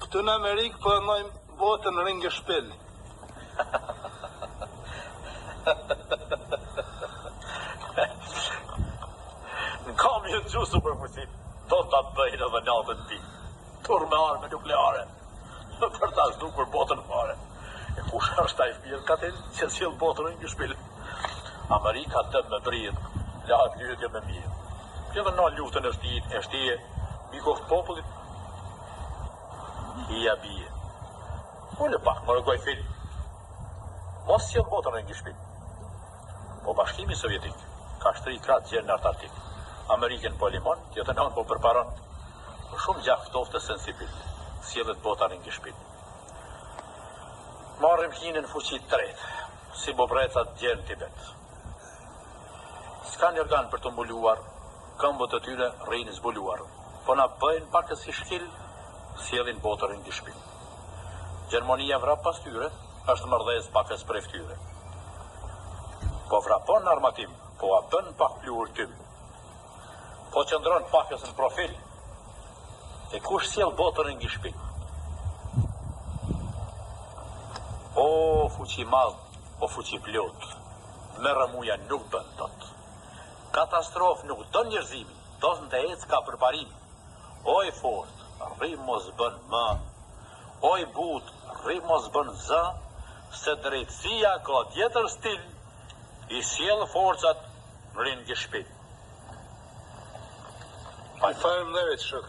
Këtu në Amerikë po nojmë botën ringë shpil. Në kam jetë gjusë për fuqit, do të bëjnë edhe natën ti. Tur me arme nukleare. Për ta shdu për botën fare. E kush është taj fmirë katin që s'jellë botën ringë shpil. Amerika dëm me bridh, lahat lyetje me mirë. Edhe na lutën e shtije, mikoft popullit, i bie. Ullë pak më rëgoj film. Mos s'jellë botën ringë shpil. Po Bashkimi Sovjetik ka shtri kratë gjerë në Antarktik. Amerikën po limon, tjetër nënë po përparon. Për shumë gjak ftoftë sensibil, s'jellet bota ringë shpil. Marrim hinën fuqit tretë, si bobrecat gjerë në Tibet. S'ka një organ për të mbuluar, këmbët të tyre rrinë zbuluar, po na bëjnë pakës si shkil, sjellin botën ringë shpil. Gjermania vrap pas tyre, është mërdhes pakës prej ftyre. Po vrapon në armatim, po a bën pak pluhur tym. Po qëndron pakës në profil, e kush sjell botën ringë shpil. O fuqi madh, o fuqi plot, me rëmuja nuk bën dot. Katastrofë nuk do njerëzimi, do të ecë ka përparim. Oj fort, rri mos bën më, oj but, rri mos bën zë, se drejtësia ka tjetër stil, i sjell forcat në ringë shpil. Faleminderit, shok.